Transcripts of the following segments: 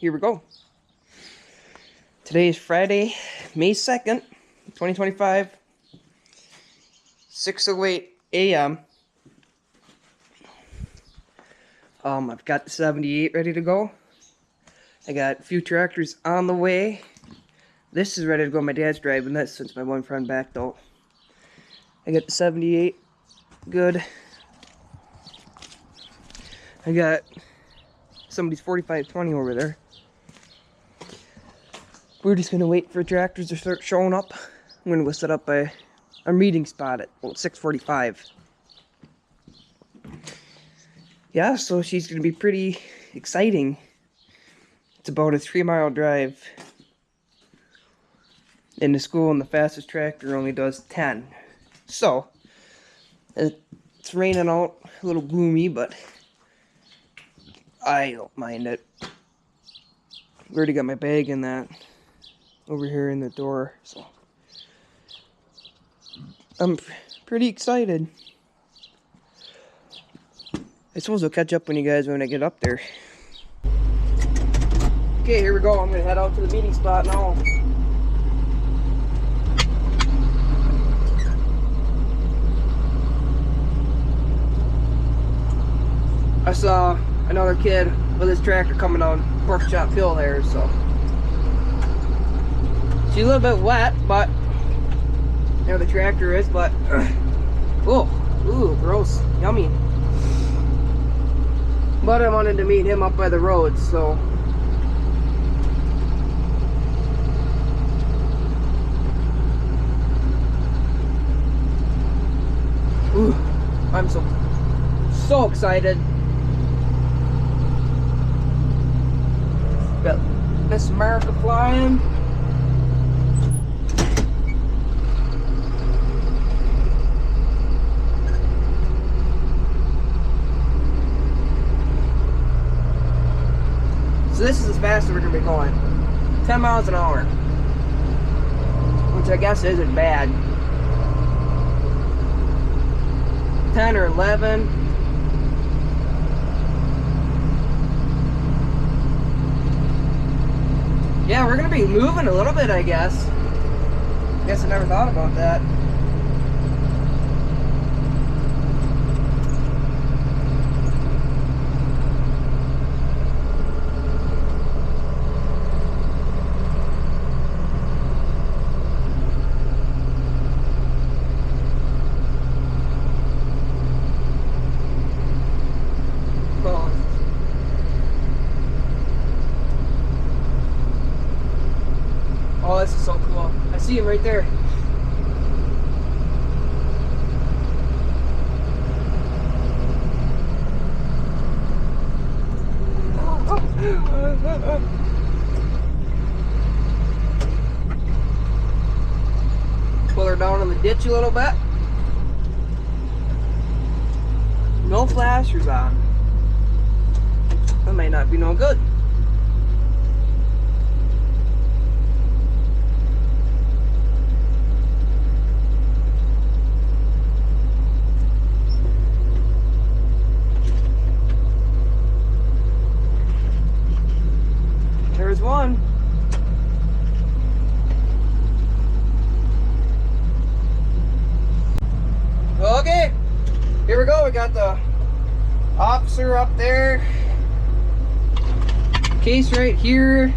here we go. Today is Friday, May 2nd, 2025, 6:08 a.m. I've got the 78 ready to go. I got a few tractors on the way. This is ready to go. My dad's driving this since my one friend backed out. I got the 78 good. I got somebody's 4520 over there. We're just gonna wait for tractors to start showing up. I'm gonna go set up a meeting spot at 6:45. Yeah, so she's gonna be pretty exciting. It's about a 3-mile drive into school, and the fastest tractor only does 10. So it's raining out, a little gloomy, but I don't mind it. I already got my bag in that over here in the door, so I'm pretty excited. I suppose I'll catch up on you guys when I get up there. Okay, here we go. I'm gonna head out to the meeting spot now. I saw another kid with his tractor coming down Pork Chop Hill there, so she's a little bit wet, but there the tractor is, but ooh, gross, yummy. But I wanted to meet him up by the road, so I'm so excited. Got Miss America flying. So this is as fast as we're gonna be going. 10 miles an hour. Which I guess isn't bad. 10 or 11. Yeah, we're gonna be moving a little bit, I guess. Guess I never thought about that. Oh, this is so cool. I see him right there. Pull her down in the ditch a little bit. No flashers on. That might not be no good. There's one. Okay, here we go. We got the officer up there. Case right here.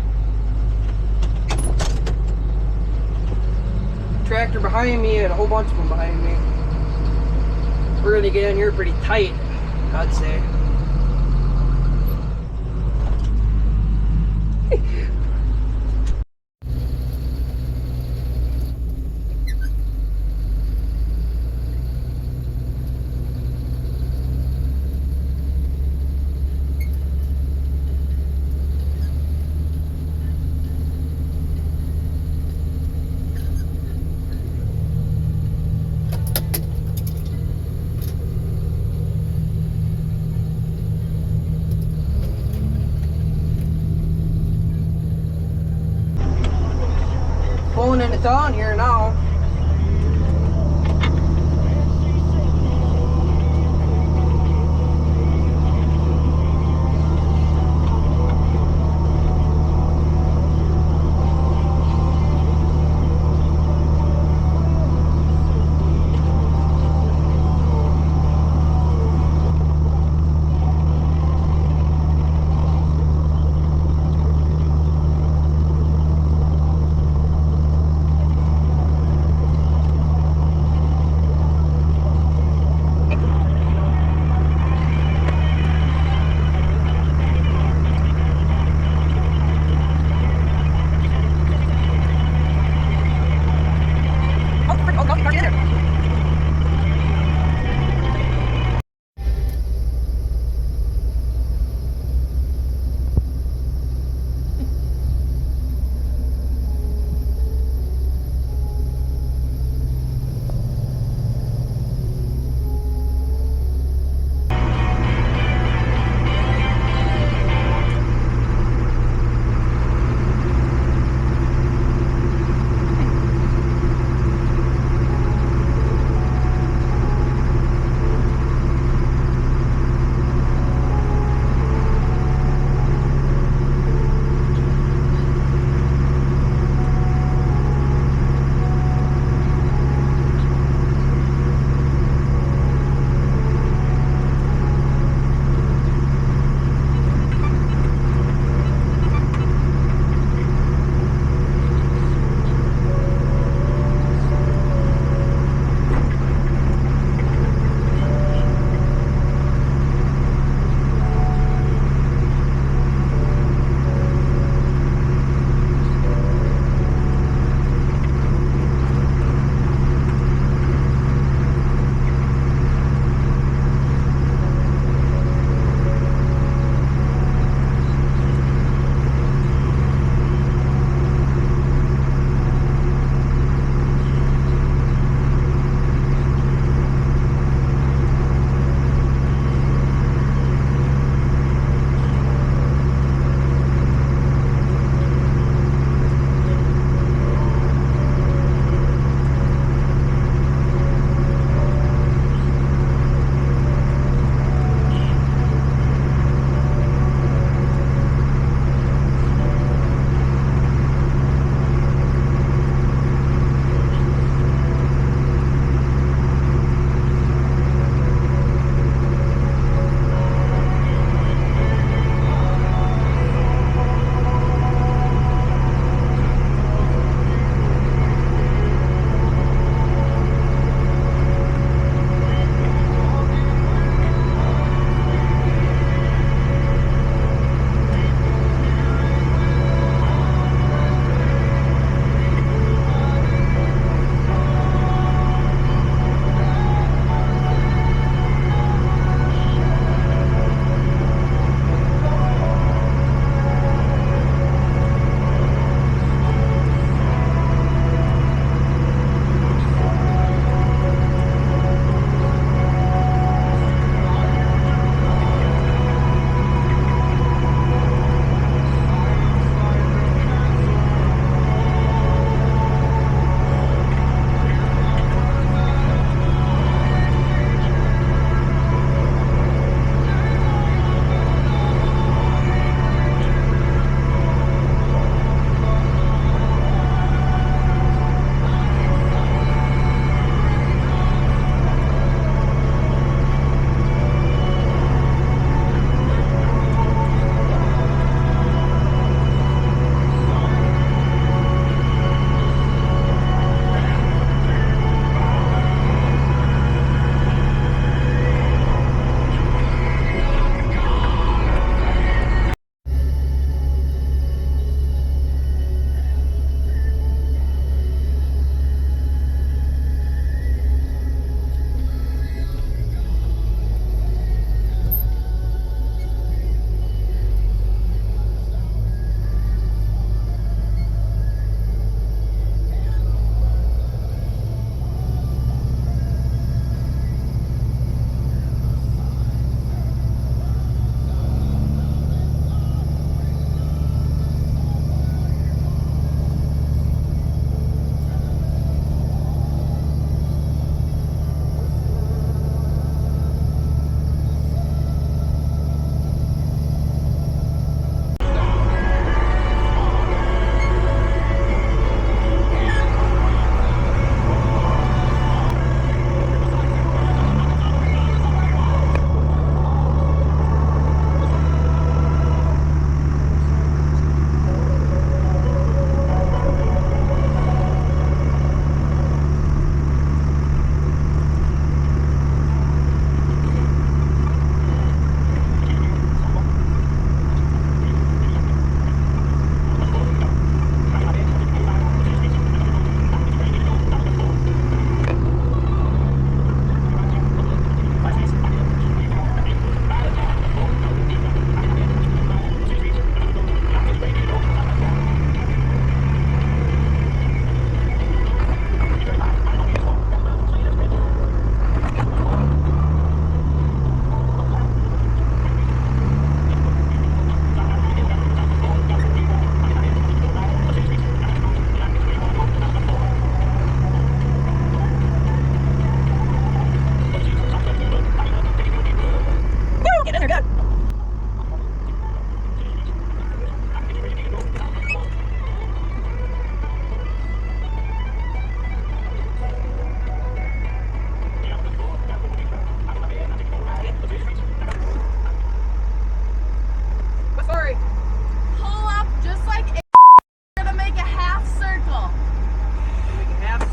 Tractor behind me and a whole bunch of them behind me. We're gonna get in here pretty tight, I'd say. Pulling into town here now.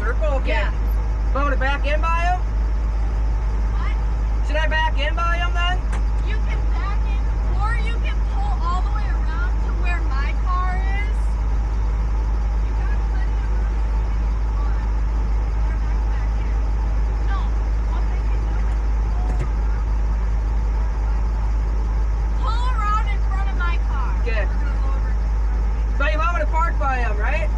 circle? Okay. Yeah. So I'm gonna back in by him? What? Should I back in by him then? You can back in, or you can pull all the way around to where my car is. You got plenty of room to on. Or back in. No, what they can do is pull around in front of my car. Okay. We're gonna go over in front of me. So you want me to park by him, right?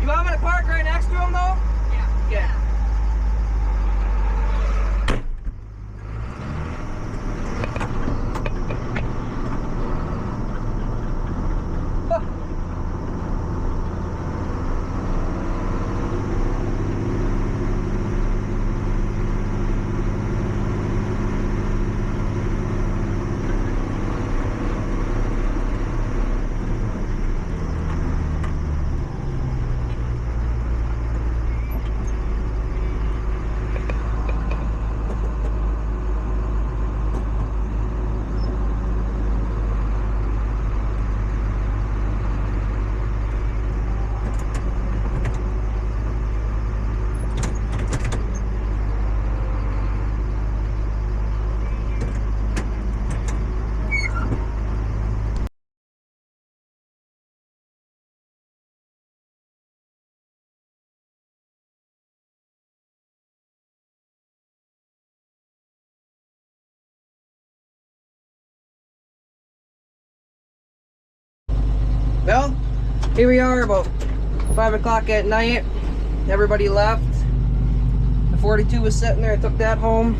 You want me to park right next to him though? Yeah. Yeah. Well, here we are about 5 o'clock at night. Everybody left. The 42 was sitting there. I took that home.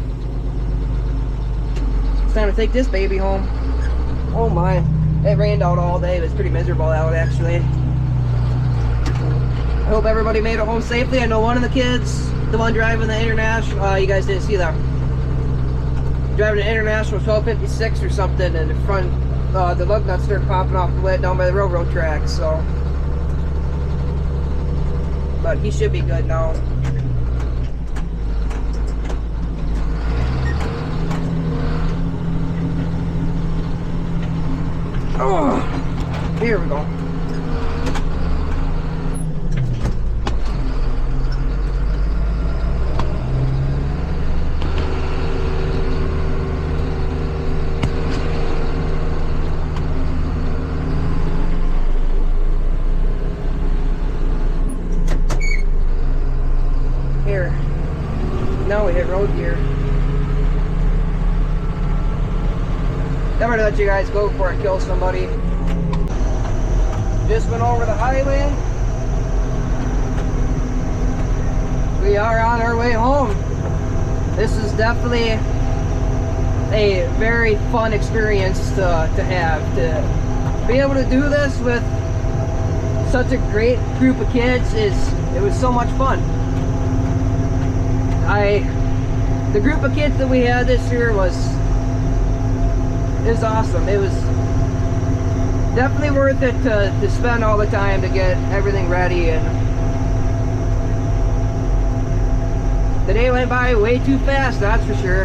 It's time to take this baby home. Oh my. It rained out all day. It was pretty miserable out actually. I hope everybody made it home safely. I know one of the kids, the one driving the International, you guys didn't see that. Driving the International 1256 or something, and the front, the lug nuts started popping off the lid down by the railroad tracks, so. But he should be good now. Oh, here we go. Here. Now we hit road gear. I'm gonna let you guys go before I kill somebody. Just went over the highway. We are on our way home. This is definitely a very fun experience to have. To be able to do this with such a great group of kids it was so much fun. The group of kids that we had this year was awesome. It was definitely worth it to spend all the time to get everything ready, and the day went by way too fast, that's for sure.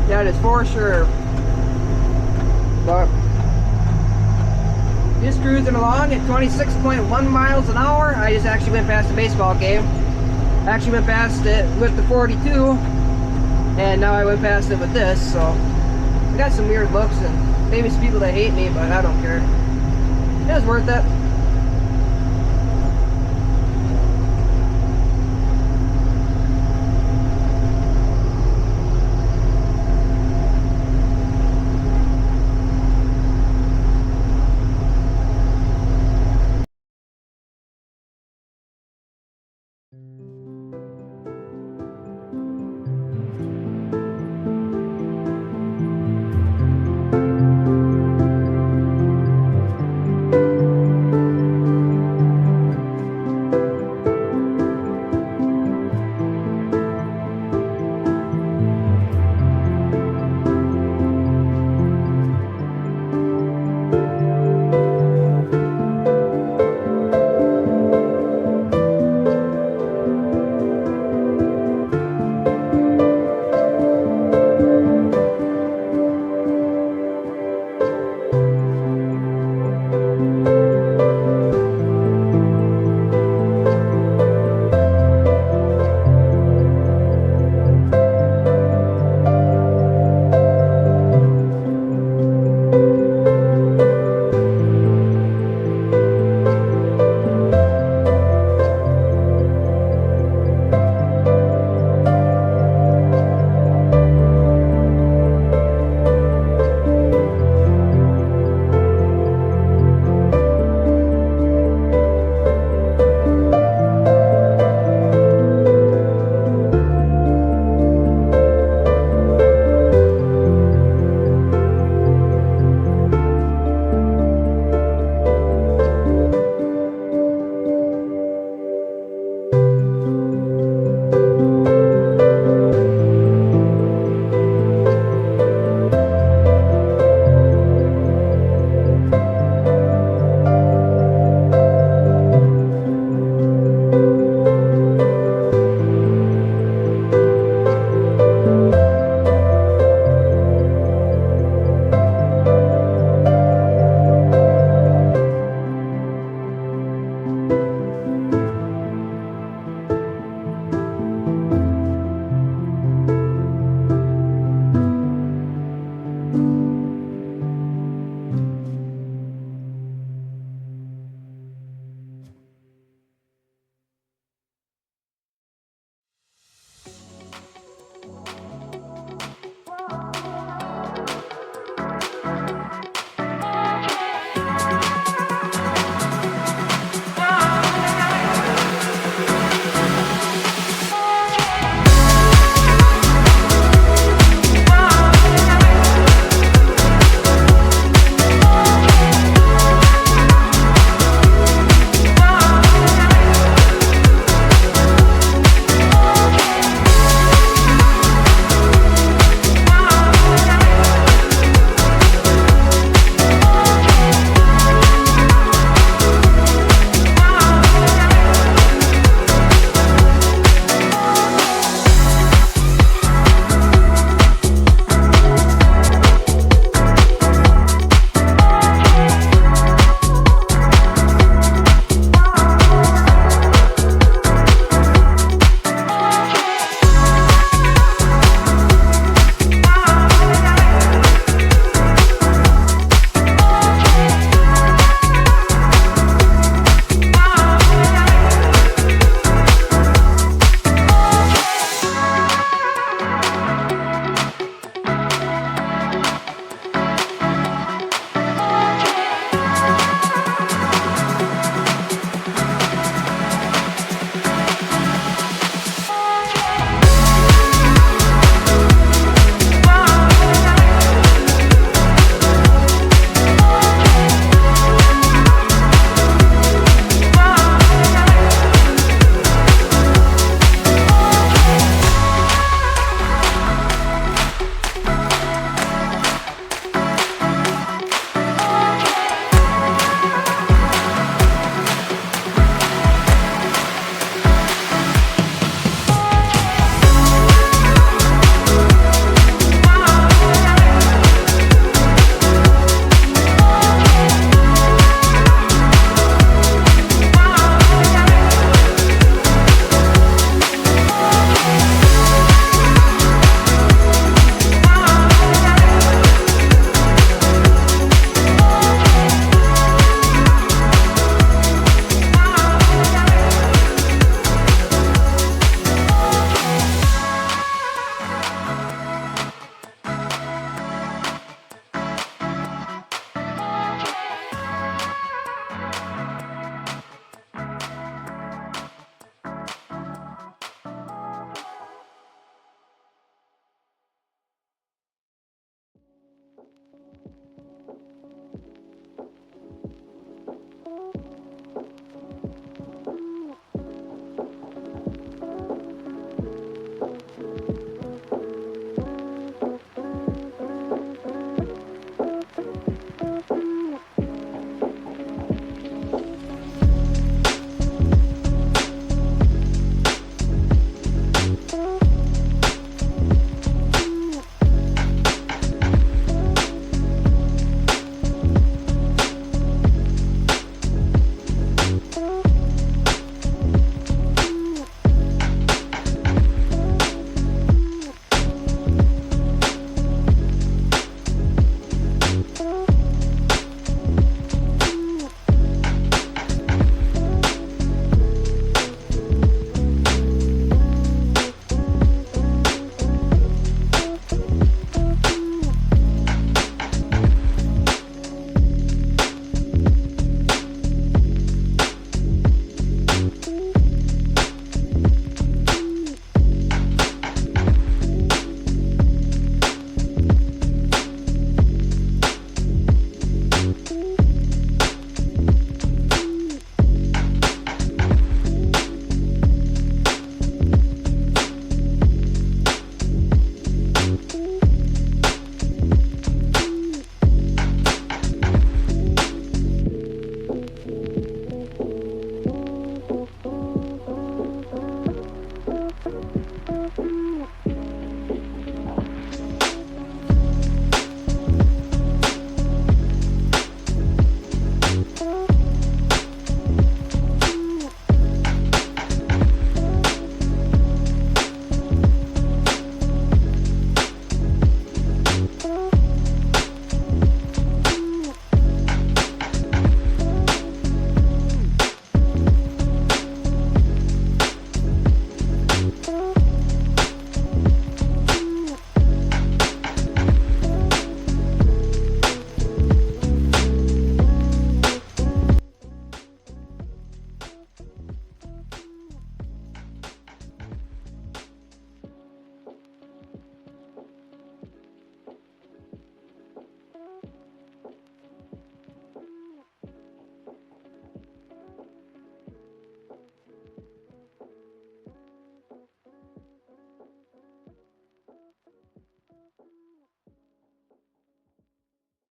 That is for sure. But just cruising along at 26.1 miles an hour. I just actually went past the baseball game. Actually went past it with the 42, and now I went past it with this, so I got some weird looks and maybe some people that hate me, but I don't care. It was worth it.